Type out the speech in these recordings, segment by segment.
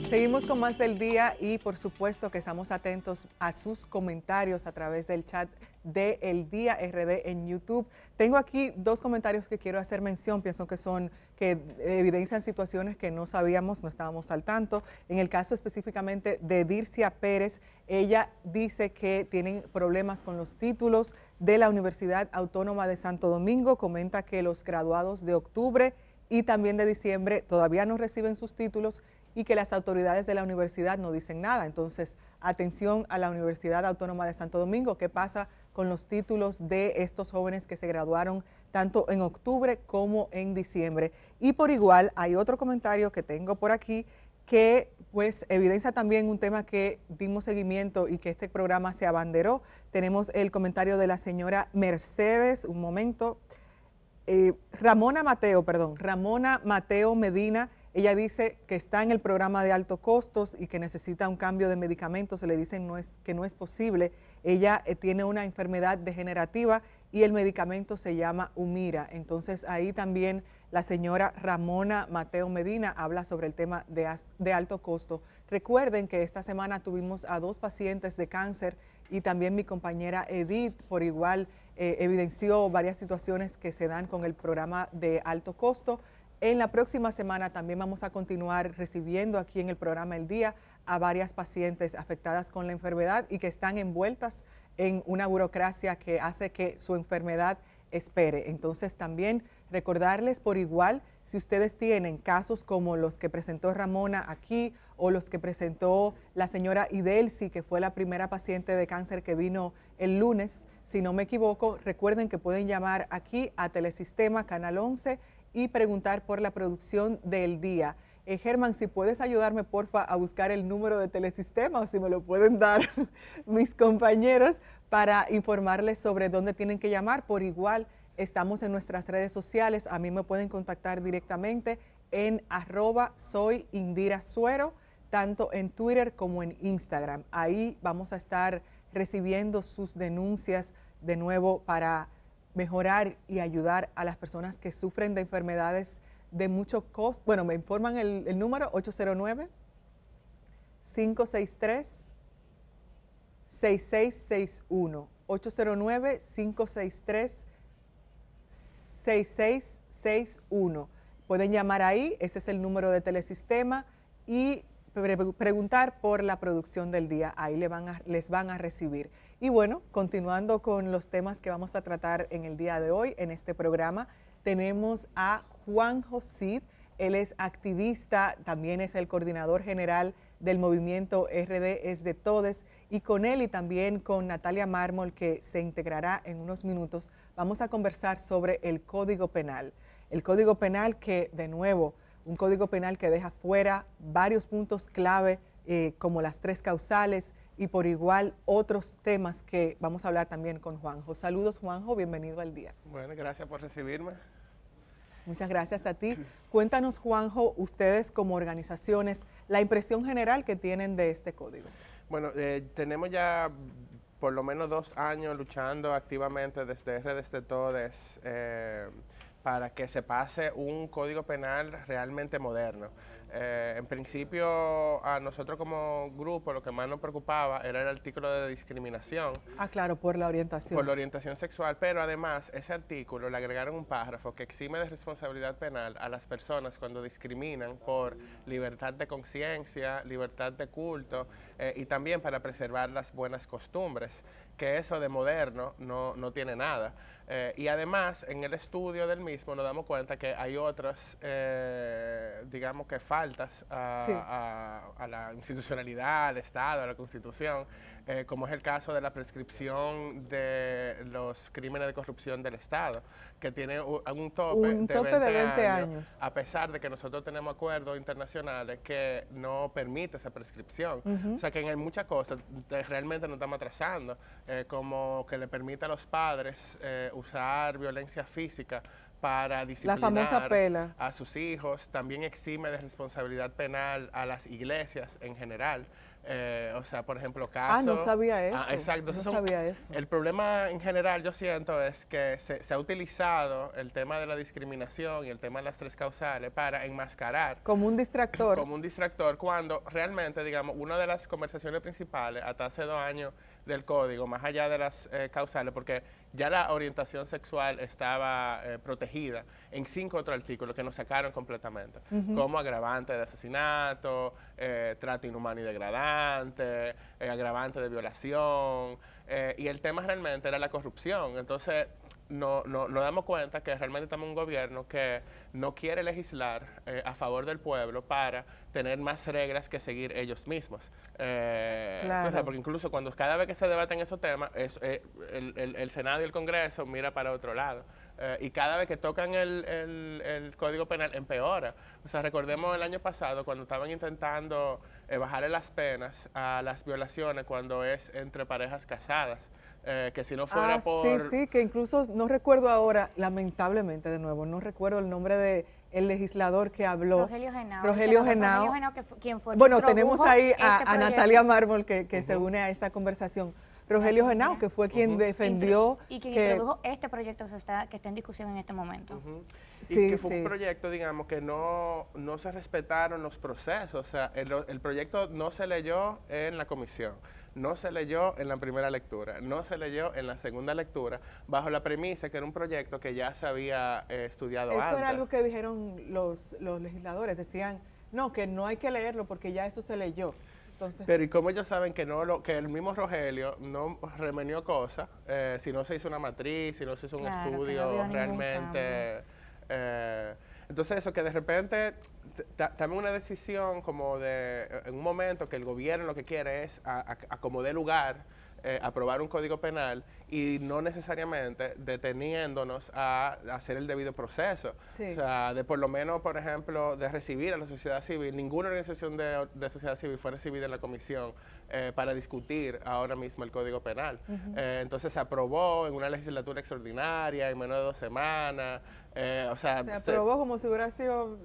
Seguimos con más del día y por supuesto que estamos atentos a sus comentarios a través del chat de El Día RD en YouTube. Tengo aquí dos comentarios que quiero hacer mención, pienso que evidencian situaciones que no sabíamos, no estábamos al tanto. En el caso específicamente de Dircia Pérez, ella dice que tienen problemas con los títulos de la Universidad Autónoma de Santo Domingo, comenta que los graduados de octubre y también de diciembre todavía no reciben sus títulos y que las autoridades de la universidad no dicen nada. Entonces, atención a la Universidad Autónoma de Santo Domingo, ¿qué pasa con los títulos de estos jóvenes que se graduaron tanto en octubre como en diciembre? Y por igual, hay otro comentario que tengo por aquí que pues evidencia también un tema que dimos seguimiento y que este programa se abanderó. Tenemos el comentario de la señora Mercedes, un momento, Ramona Mateo Medina. Ella dice que está en el programa de altos costos y que necesita un cambio de medicamentos. Se le dicen que no es posible. Ella tiene una enfermedad degenerativa y el medicamento se llama Humira. Entonces ahí también la señora Ramona Mateo Medina habla sobre el tema de alto costo. Recuerden que esta semana tuvimos a 2 pacientes de cáncer y también mi compañera Edith por igual evidenció varias situaciones que se dan con el programa de alto costo. En la próxima semana también vamos a continuar recibiendo aquí en el programa El Día a varias pacientes afectadas con la enfermedad y que están envueltas en una burocracia que hace que su enfermedad espere. Entonces también recordarles por igual, si ustedes tienen casos como los que presentó Ramona aquí o los que presentó la señora Idelsi, que fue la primera paciente de cáncer que vino el lunes, si no me equivoco, recuerden que pueden llamar aquí a Telesistema Canal 11 y preguntar por la producción del día. Germán, si puedes ayudarme, porfa, a buscar el número de Telesistema o si me lo pueden dar mis compañeros para informarles sobre dónde tienen que llamar. Por igual, estamos en nuestras redes sociales. A mí me pueden contactar directamente en @soyindirasuero, tanto en Twitter como en Instagram. Ahí vamos a estar recibiendo sus denuncias de nuevo para mejorar y ayudar a las personas que sufren de enfermedades de mucho costo. Bueno, me informan el número 809-563-6661. 809-563-6661. Pueden llamar ahí, ese es el número de Telesistema y preguntar por la producción del día. Ahí les van a recibir. Y bueno, continuando con los temas que vamos a tratar en el día de hoy, en este programa, tenemos a Juanjo Cid. Él es activista, también es el coordinador general del movimiento RD es de Todes, y con él y también con Natalia Mármol, que se integrará en unos minutos, vamos a conversar sobre el Código Penal. El Código Penal que, de nuevo, un Código Penal que deja fuera varios puntos clave, como las 3 causales, y por igual otros temas que vamos a hablar también con Juanjo. Saludos, Juanjo, bienvenido al día. Bueno, gracias por recibirme. Muchas gracias a ti. Cuéntanos, Juanjo, ustedes como organizaciones, la impresión general que tienen de este código. Bueno, tenemos ya por lo menos 2 años luchando activamente desde RD Todes para que se pase un código penal realmente moderno. En principio, a nosotros como grupo lo que más nos preocupaba era el artículo de discriminación. Ah, claro, por la orientación. Por la orientación sexual, pero además ese artículo le agregaron un párrafo que exime de responsabilidad penal a las personas cuando discriminan por libertad de conciencia, libertad de culto y también para preservar las buenas costumbres, que eso de moderno no tiene nada. Y además, en el estudio del mismo nos damos cuenta que hay otras, digamos que faltas a la institucionalidad, al Estado, a la Constitución, como es el caso de la prescripción de los crímenes de corrupción del Estado, que tiene un tope de 20 años, a pesar de que nosotros tenemos acuerdos internacionales que no permiten esa prescripción. O sea que en muchas cosas realmente nos estamos atrasando, como que le permite a los padres usar violencia física para La famosa disciplinar pela. a sus hijos, también exime de responsabilidad penal a las iglesias en general. O sea, por ejemplo, casos... No sabía eso. Exacto. No sabía eso. El problema en general, yo siento, es que se ha utilizado el tema de la discriminación y el tema de las tres causales para enmascarar. Como un distractor. Como un distractor, cuando realmente, digamos, una de las conversaciones principales, hasta hace 2 años del código, más allá de las causales, porque ya la orientación sexual estaba protegida en 5 otros artículos que nos sacaron completamente, como agravante de asesinato, trato inhumano y degradante, agravante de violación, y el tema realmente era la corrupción. Entonces, nos damos cuenta que realmente estamos en un gobierno que no quiere legislar a favor del pueblo para tener más reglas que seguir ellos mismos. Claro. Entonces, porque incluso cada vez que se debaten esos temas, el Senado y el Congreso mira para otro lado. Y cada vez que tocan el Código Penal empeora. O sea, recordemos el año pasado cuando estaban intentando bajarle las penas a las violaciones cuando es entre parejas casadas, que si no fuera por... Sí, que incluso no recuerdo ahora, lamentablemente de nuevo, no recuerdo el nombre de el legislador que habló. Rogelio Genao. Rogelio Genao. Quien fue Bueno, tenemos ahí a Natalia Mármol que se une a esta conversación. Rogelio Genao, que fue quien defendió... Y quien introdujo este proyecto que está en discusión en este momento. Y que fue un proyecto, digamos, que no se respetaron los procesos. O sea, el proyecto no se leyó en la comisión, no se leyó en la primera lectura, no se leyó en la segunda lectura, bajo la premisa que era un proyecto que ya se había estudiado antes. Eso era algo que dijeron los legisladores, decían, no, que no hay que leerlo porque ya eso se leyó. Entonces, pero ¿y cómo ellos saben que que el mismo Rogelio no remenió cosas, si no se hizo una matriz, si no se hizo un estudio realmente? Entonces eso que de repente también una decisión como en un momento que el gobierno lo que quiere es a como dé lugar aprobar un código penal y no necesariamente deteniéndonos a hacer el debido proceso. Sí. O sea, de por lo menos, por ejemplo, de recibir a la sociedad civil. Ninguna organización de sociedad civil fue recibida en la comisión para discutir ahora mismo el código penal. Entonces se aprobó en una legislatura extraordinaria en menos de 2 semanas. O sea, se aprobó como si hubiera sido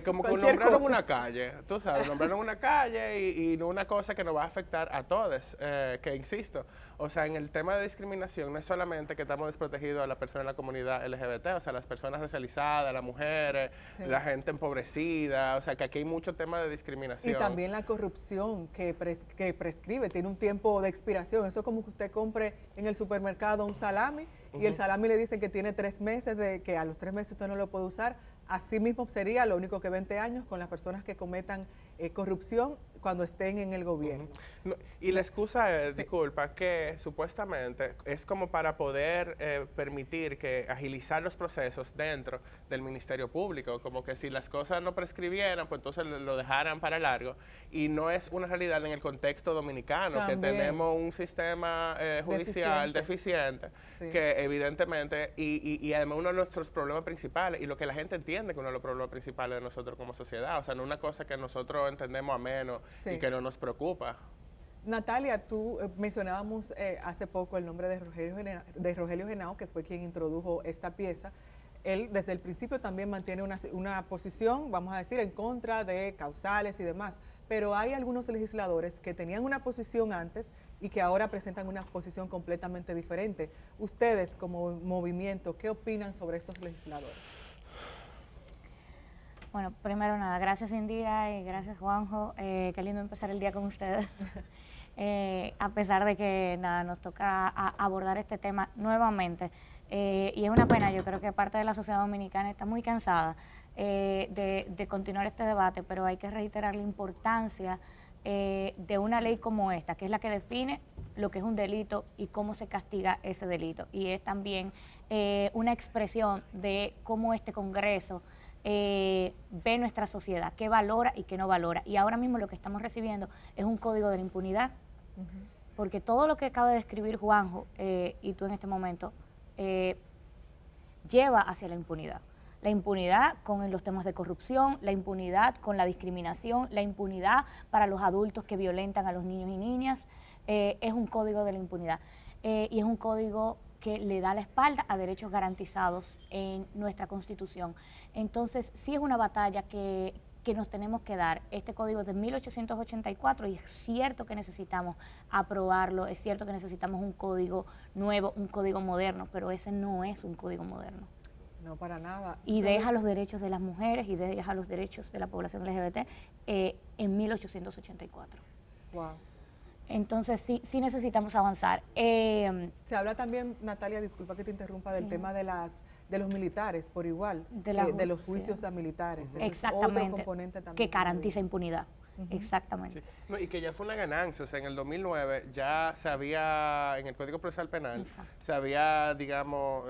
como que nombraron una calle, tú sabes, nombraron una calle y no una cosa que nos va a afectar a todos, que insisto, o sea, en el tema de discriminación no es solamente que estamos desprotegidos a las personas de la comunidad LGBT, o sea, las personas racializadas, las mujeres, la gente empobrecida, o sea, que aquí hay mucho tema de discriminación. Y también la corrupción que prescribe, tiene un tiempo de expiración. Eso es como que usted compre en el supermercado un salami y el salami le dice que tiene 3 meses, de que a los 3 meses usted no lo puede usar. Así mismo sería lo único que 20 años con las personas que cometan corrupción cuando estén en el gobierno. No, y la excusa es, disculpa, que supuestamente es como para poder permitir que agilizar los procesos dentro del Ministerio Público, como que si las cosas no prescribieran, pues entonces lo dejaran para largo, y no es una realidad en el contexto dominicano, también, que tenemos un sistema judicial deficiente que evidentemente, y además uno de nuestros problemas principales, y lo que la gente entiende que uno de los problemas principales de nosotros como sociedad, o sea, no una cosa que nosotros entendemos a menos y que no nos preocupa. Natalia, tú mencionábamos hace poco el nombre de Rogelio Genao, que fue quien introdujo esta pieza. Él desde el principio también mantiene una posición, vamos a decir, en contra de causales y demás, pero hay algunos legisladores que tenían una posición antes y que ahora presentan una posición completamente diferente. Ustedes, como movimiento, ¿qué opinan sobre estos legisladores? Bueno, primero nada, gracias Indira y gracias Juanjo, qué lindo empezar el día con ustedes. A pesar de que nada, nos toca abordar este tema nuevamente, y es una pena, yo creo que parte de la sociedad dominicana está muy cansada de continuar este debate, pero hay que reiterar la importancia de una ley como esta, que es la que define lo que es un delito y cómo se castiga ese delito, y es también una expresión de cómo este Congreso ve nuestra sociedad, qué valora y qué no valora. Y ahora mismo lo que estamos recibiendo es un código de la impunidad, porque todo lo que acaba de describir Juanjo y tú en este momento lleva hacia la impunidad. La impunidad con los temas de corrupción, la impunidad con la discriminación, la impunidad para los adultos que violentan a los niños y niñas, es un código de la impunidad. Y es un código que le da la espalda a derechos garantizados en nuestra Constitución. Entonces, sí es una batalla que nos tenemos que dar. Este código es de 1884 y es cierto que necesitamos aprobarlo, es cierto que necesitamos un código nuevo, un código moderno, pero ese no es un código moderno. No, para nada. Y deja los derechos de las mujeres y deja los derechos de la población LGBT en 1884. Wow. Entonces sí necesitamos avanzar. Se habla también, Natalia, disculpa que te interrumpa, del tema de los militares por igual, de los juicios a militares. Exactamente, es otro componente también que garantiza impunidad. Exactamente. Sí. No, y que ya fue una ganancia, o sea, en el 2009 ya se había, en el Código Procesal Penal, se había, digamos,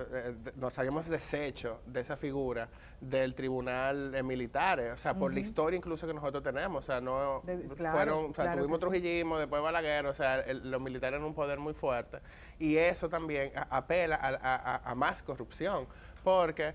nos habíamos deshecho de esa figura del tribunal militar, o sea, por la historia incluso que nosotros tenemos, o sea, no fueron, o sea, tuvimos trujillismo, después Balaguer, o sea, los militares eran un poder muy fuerte, y eso también apela a más corrupción, porque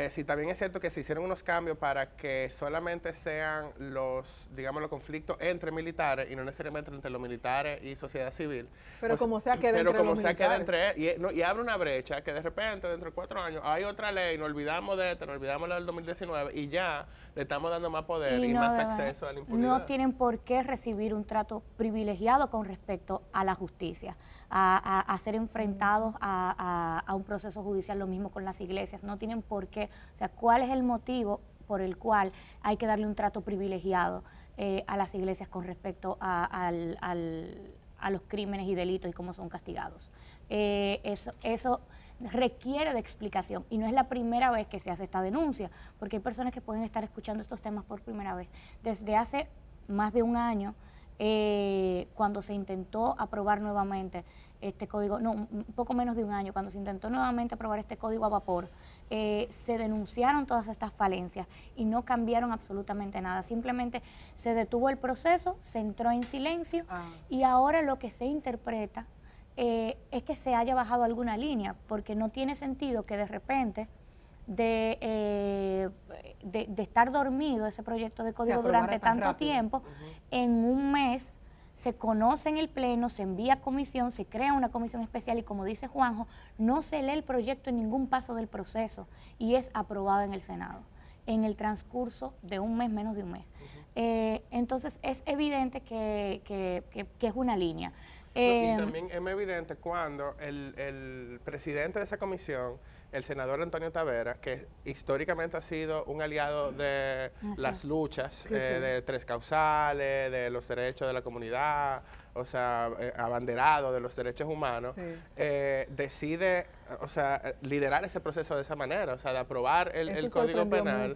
si también es cierto que se hicieron unos cambios para que solamente sean los, digamos, los conflictos entre militares y no necesariamente entre los militares y sociedad civil. Pero como sea queda entre los militares. Y abre una brecha que de repente, dentro de 4 años, hay otra ley, nos olvidamos de esta, nos olvidamos la del 2019 y ya le estamos dando más poder y más acceso a la impunidad. No tienen por qué recibir un trato privilegiado con respecto a la justicia, a ser enfrentados a un proceso judicial, lo mismo con las iglesias, no tienen por qué, o sea, ¿cuál es el motivo por el cual hay que darle un trato privilegiado a las iglesias con respecto a los crímenes y delitos y cómo son castigados? Eso requiere de explicación y no es la primera vez que se hace esta denuncia, porque hay personas que pueden estar escuchando estos temas por primera vez. Desde hace más de un año, cuando se intentó aprobar nuevamente este código, no, un poco menos de un año, cuando se intentó nuevamente aprobar este código a vapor, se denunciaron todas estas falencias y no cambiaron absolutamente nada. Simplemente se detuvo el proceso, se entró en silencio y ahora lo que se interpreta es que se haya bajado alguna línea, porque no tiene sentido que de repente de estar dormido ese proyecto de código durante tanto tiempo, en un mes se conoce en el Pleno, se envía a comisión, se crea una comisión especial y, como dice Juanjo, no se lee el proyecto en ningún paso del proceso y es aprobado en el Senado en el transcurso de un mes, menos de un mes. Entonces es evidente que es una línea. Y también es muy evidente cuando el presidente de esa comisión, el senador Antonio Tavera, que históricamente ha sido un aliado de las luchas de tres causales, de los derechos de la comunidad, o sea, abanderado de los derechos humanos, decide, o sea, liderar ese proceso de esa manera, o sea, de aprobar el Código Penal.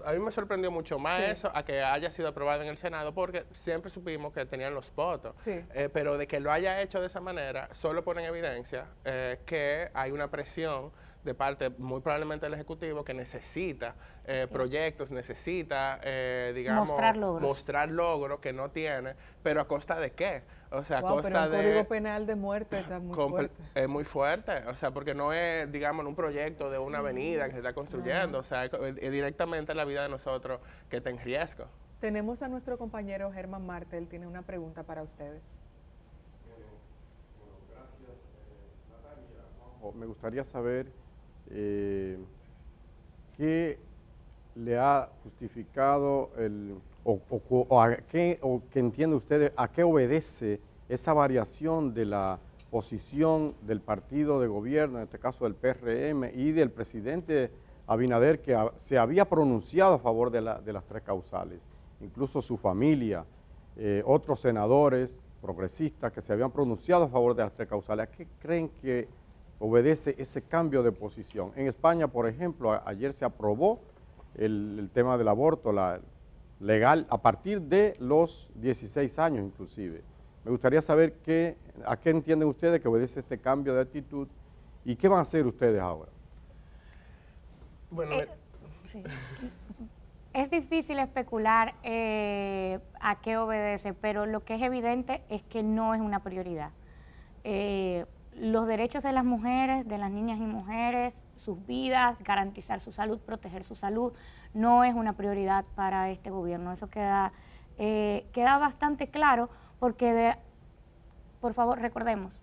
A mí me sorprendió mucho más eso, a que haya sido aprobado en el Senado, porque siempre supimos que tenían los votos, pero de que lo haya hecho de esa manera, solo pone en evidencia que hay una presión de parte muy probablemente del Ejecutivo que necesita proyectos, necesita, digamos, mostrar logros que no tiene, pero ¿a costa de qué? O sea, a costa pero un código penal de muerte está muy fuerte. Es muy fuerte, o sea, porque no es, digamos, un proyecto de una avenida que se está construyendo, o sea, es directamente la vida de nosotros que está en riesgo. Tenemos a nuestro compañero Germán Martel, tiene una pregunta para ustedes. Gracias, Natalia. Me gustaría saber qué le ha justificado o que entiende usted a qué obedece esa variación de la posición del partido de gobierno, en este caso del PRM, y del presidente Abinader, que se había pronunciado a favor de las tres causales, incluso su familia, otros senadores progresistas que se habían pronunciado a favor de las tres causales. ¿A qué creen que obedece ese cambio de posición? En España, por ejemplo, ayer se aprobó el tema del aborto legal a partir de los 16 años inclusive. Me gustaría saber a qué entienden ustedes que obedece este cambio de actitud y qué van a hacer ustedes ahora. Bueno, es difícil especular a qué obedece, pero lo que es evidente es que no es una prioridad. Los derechos de las mujeres, de las niñas y mujeres, sus vidas, garantizar su salud, proteger su salud, no es una prioridad para este gobierno. Eso queda bastante claro porque, por favor, recordemos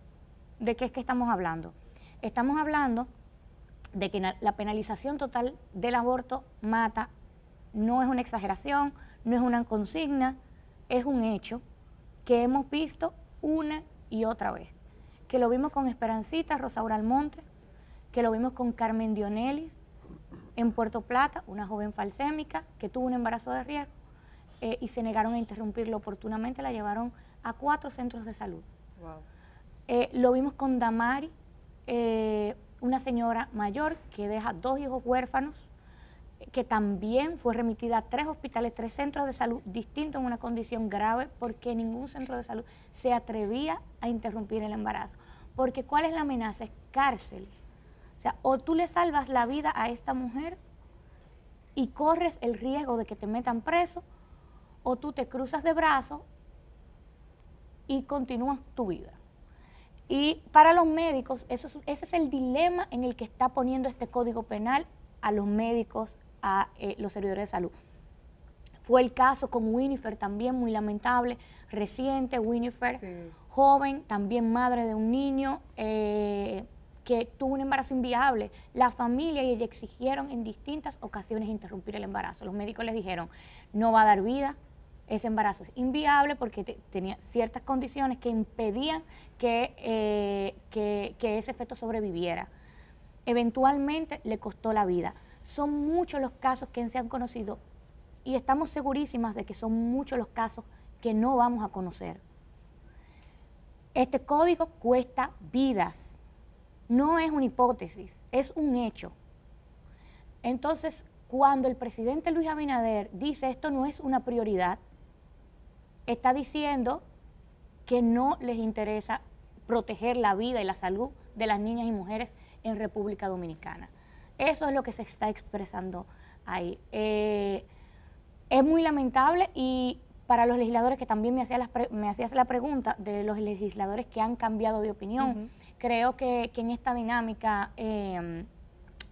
de qué es que estamos hablando. Estamos hablando de que la penalización total del aborto mata, no es una exageración, no es una consigna, es un hecho que hemos visto una y otra vez, que lo vimos con Esperancita Rosaura Almonte, que lo vimos con Carmen Dionelis en Puerto Plata, una joven falsémica que tuvo un embarazo de riesgo y se negaron a interrumpirlo oportunamente, la llevaron a 4 centros de salud. Wow. Lo vimos con Damari, una señora mayor que deja 2 hijos huérfanos, que también fue remitida a 3 hospitales, 3 centros de salud distintos en una condición grave, porque ningún centro de salud se atrevía a interrumpir el embarazo. Porque ¿cuál es la amenaza? Es cárcel. O sea, o tú le salvas la vida a esta mujer y corres el riesgo de que te metan preso, o tú te cruzas de brazos y continúas tu vida. Y para los médicos, ese es el dilema en el que está poniendo este Código Penal a los médicos, a los servidores de salud. Fue el caso con Winifred también, muy lamentable, reciente, Winifred, sí, joven, también madre de un niño que tuvo un embarazo inviable. La familia y ella exigieron en distintas ocasiones interrumpir el embarazo. Los médicos les dijeron, no va a dar vida, ese embarazo es inviable porque tenía ciertas condiciones que impedían que ese feto sobreviviera. Eventualmente le costó la vida. Son muchos los casos que se han conocido y estamos segurísimas de que son muchos los casos que no vamos a conocer. Este código cuesta vidas, no es una hipótesis, es un hecho. Entonces, cuando el presidente Luis Abinader dice esto no es una prioridad, está diciendo que no les interesa proteger la vida y la salud de las niñas y mujeres en República Dominicana. Eso es lo que se está expresando ahí. Es muy lamentable y para los legisladores, que también me hacías la pregunta de los legisladores que han cambiado de opinión, creo que en esta dinámica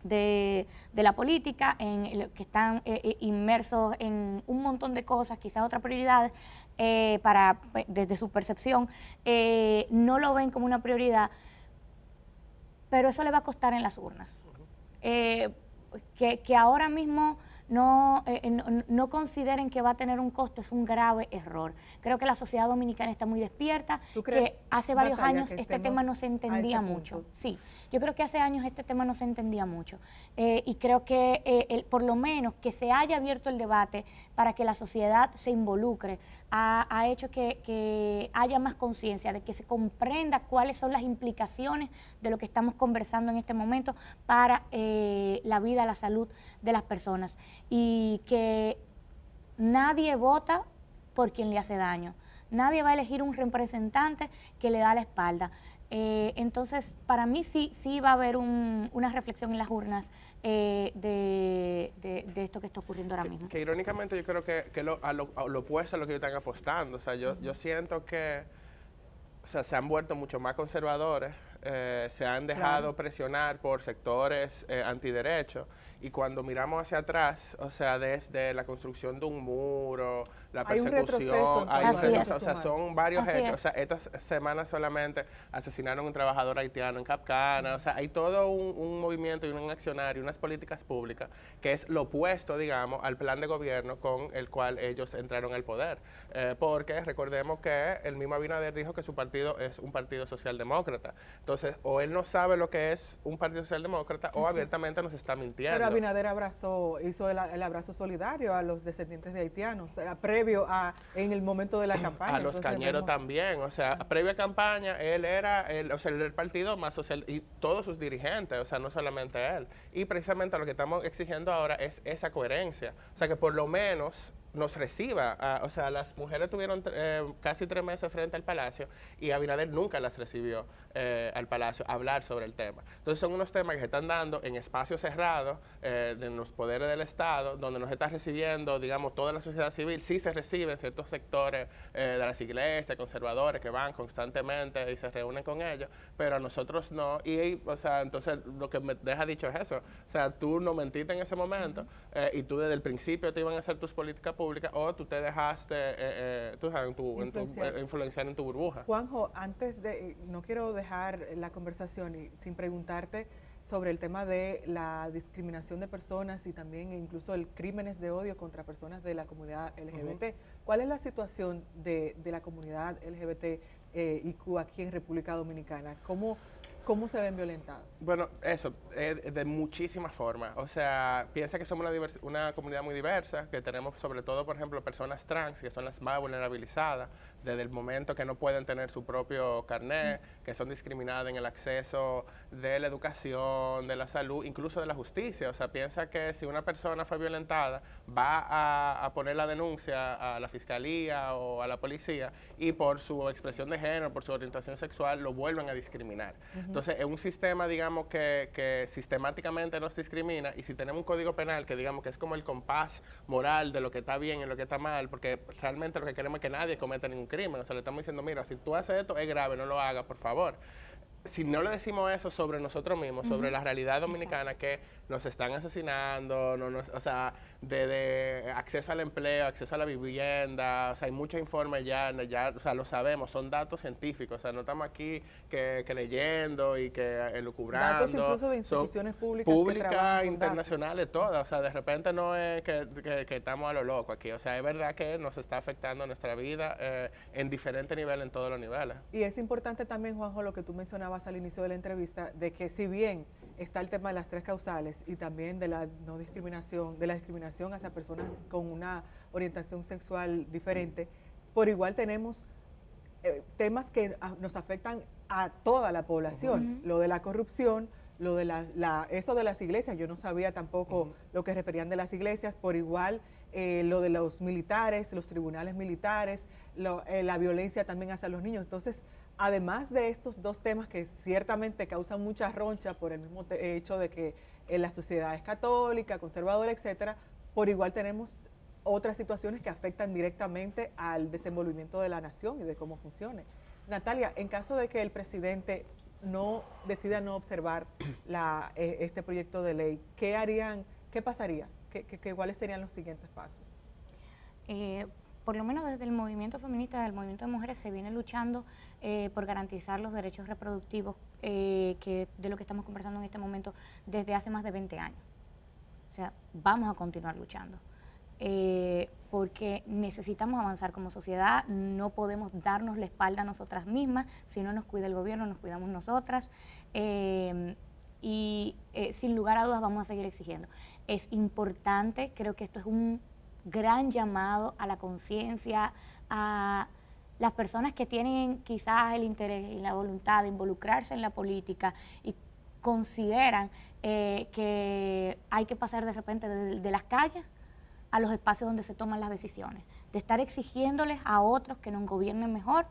de la política, que están inmersos en un montón de cosas, quizás otras prioridades, desde su percepción, no lo ven como una prioridad, pero eso le va a costar en las urnas. Que ahora mismo no consideren que va a tener un costo es un grave error. Creo que la sociedad dominicana está muy despierta, que hace varios años este tema no se entendía mucho. Sí, yo creo que hace años este tema no se entendía mucho y creo que por lo menos que se haya abierto el debate para que la sociedad se involucre ha hecho que haya más conciencia, de que se comprenda cuáles son las implicaciones de lo que estamos conversando en este momento para la vida, la salud de las personas, y que nadie vota por quien le hace daño, nadie va a elegir un representante que le da la espalda. Entonces, para mí sí va a haber una reflexión en las urnas de esto que está ocurriendo ahora mismo. Que irónicamente yo creo que lo opuesto a lo que ellos están apostando. O sea, yo siento que se han vuelto mucho más conservadores, se han dejado presionar por sectores antiderechos, y cuando miramos hacia atrás, o sea, desde la construcción de un muro, la persecución, o sea, son varios hechos. O sea, estas semanas solamente asesinaron a un trabajador haitiano en Capcana. O sea, hay todo un movimiento y un accionario, unas políticas públicas que es lo opuesto, digamos, al plan de gobierno con el cual ellos entraron al poder. Porque recordemos que el mismo Abinader dijo que su partido es un partido socialdemócrata. Entonces, o él no sabe lo que es un partido socialdemócrata o abiertamente nos está mintiendo. Pero Abinader hizo el abrazo solidario a los descendientes de haitianos, previo en el momento de la campaña. A los cañeros también, o sea, previo a campaña, él era el partido más social, y todos sus dirigentes, o sea, no solamente él. Y precisamente lo que estamos exigiendo ahora es esa coherencia, o sea, que por lo menos nos reciba. O sea, las mujeres tuvieron casi 3 meses frente al Palacio y Abinader nunca las recibió al Palacio a hablar sobre el tema. Entonces son unos temas que se están dando en espacios cerrados de los poderes del Estado, donde nos está recibiendo, digamos, toda la sociedad civil. Sí se reciben ciertos sectores de las iglesias, conservadores, que van constantemente y se reúnen con ellos, pero a nosotros no. Y, o sea, entonces lo que me deja dicho es eso. O sea, tú no mentiste en ese momento y tú desde el principio te iban a hacer tus políticas pública o tú te dejaste tú sabes, influenciar en tu burbuja. Juanjo, antes de, no quiero dejar la conversación sin preguntarte sobre el tema de la discriminación de personas y también incluso el crímenes de odio contra personas de la comunidad LGBT. ¿Cuál es la situación de la comunidad LGBT IQ aquí en República Dominicana? ¿Cómo se ven violentados? Bueno, eso, de muchísimas formas. O sea, piensa que somos una comunidad muy diversa, que tenemos sobre todo, por ejemplo, personas trans, que son las más vulnerabilizadas, desde el momento que no pueden tener su propio carnet, que son discriminadas en el acceso de la educación, de la salud, incluso de la justicia. O sea, piensa que si una persona fue violentada, va a poner la denuncia a la fiscalía o a la policía y por su expresión de género, por su orientación sexual, lo vuelven a discriminar. Entonces, es un sistema, digamos, que sistemáticamente nos discrimina, y si tenemos un código penal que, digamos, que es como el compás moral de lo que está bien y lo que está mal, porque realmente lo que queremos es que nadie cometa ningún crimen. O sea, le estamos diciendo, mira, si tú haces esto, es grave, no lo hagas, por favor. Si no le decimos eso sobre nosotros mismos, sobre la realidad dominicana, que nos están asesinando, o sea, de acceso al empleo, acceso a la vivienda, o sea, hay muchos informes ya, o sea, lo sabemos, son datos científicos, o sea, no estamos aquí que leyendo y que elucubrando. Datos incluso de instituciones públicas internacionales, todas, o sea, de repente no es que estamos a lo loco aquí, o sea, es verdad que nos está afectando nuestra vida en diferentes niveles, en todos los niveles. Y es importante también, Juanjo, lo que tú mencionabas al inicio de la entrevista, de que si bien está el tema de las 3 causales y también de la no discriminación, de la discriminación hacia personas con una orientación sexual diferente, por igual tenemos temas que nos afectan a toda la población. Lo de la corrupción, lo de eso de las iglesias, yo no sabía tampoco lo que referían de las iglesias, por igual lo de los militares, los tribunales militares, la violencia también hacia los niños. Entonces, además de estos 2 temas que ciertamente causan mucha roncha por el mismo hecho de que la sociedad es católica, conservadora, etcétera, por igual tenemos otras situaciones que afectan directamente al desenvolvimiento de la nación y de cómo funcione. Natalia, en caso de que el presidente decida no observar este proyecto de ley, ¿qué harían? ¿Qué pasaría? ¿Cuáles serían los siguientes pasos? Por lo menos desde el movimiento feminista, del movimiento de mujeres, se viene luchando por garantizar los derechos reproductivos de lo que estamos conversando en este momento desde hace más de 20 años. O sea, vamos a continuar luchando. Porque necesitamos avanzar como sociedad, no podemos darnos la espalda a nosotras mismas, si no nos cuida el gobierno, nos cuidamos nosotras, y sin lugar a dudas vamos a seguir exigiendo. Es importante, creo que esto es un gran llamado a la conciencia, a las personas que tienen quizás el interés y la voluntad de involucrarse en la política y consideran que hay que pasar de repente de las calles a los espacios donde se toman las decisiones, de estar exigiéndoles a otros que nos gobiernen mejor,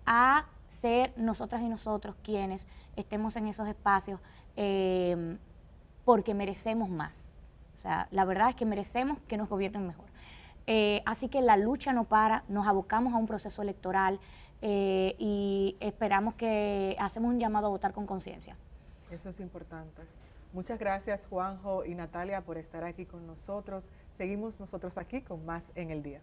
a ser nosotras y nosotros quienes estemos en esos espacios porque merecemos más. O sea, la verdad es que merecemos que nos gobiernen mejor. Así que la lucha no para, nos abocamos a un proceso electoral y esperamos que hacemos un llamado a votar con conciencia. Eso es importante. Muchas gracias, Juanjo y Natalia, por estar aquí con nosotros. Seguimos nosotros aquí con más en el día.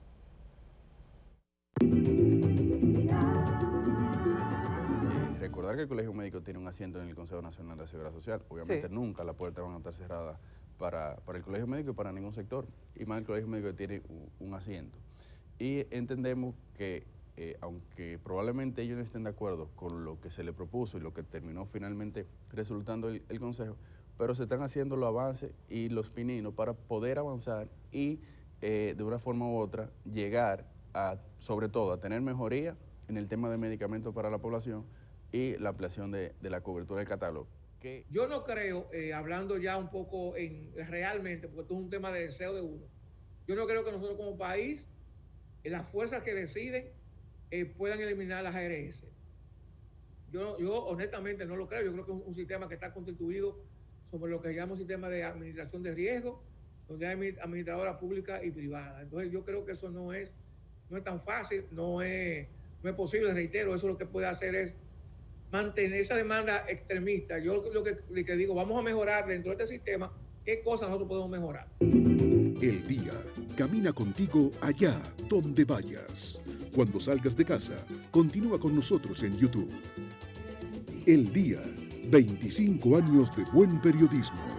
Recordar que el Colegio Médico tiene un asiento en el Consejo Nacional de Seguridad Social. Obviamente nunca las puertas van a estar cerradas para el Colegio Médico y para ningún sector. Y más el Colegio Médico tiene un asiento. Y entendemos que, aunque probablemente ellos no estén de acuerdo con lo que se le propuso y lo que terminó finalmente resultando el Consejo, pero se están haciendo los avances y los pininos para poder avanzar y de una forma u otra llegar sobre todo a tener mejoría en el tema de medicamentos para la población y la ampliación de la cobertura del catálogo. Yo no creo, hablando ya un poco realmente, porque esto es un tema de deseo de uno, yo no creo que nosotros como país, las fuerzas que deciden, puedan eliminar las ARS. Yo honestamente no lo creo. Yo creo que es un sistema que está constituido sobre lo que llamamos sistema de administración de riesgo, donde hay administradora pública y privada. Entonces yo creo que eso no es tan fácil, no es posible, reitero. Eso lo que puede hacer es mantener esa demanda extremista. Yo lo que digo, vamos a mejorar dentro de este sistema qué cosas nosotros podemos mejorar. El Día camina contigo allá donde vayas. Cuando salgas de casa, continúa con nosotros en YouTube. El Día, 25 años de buen periodismo.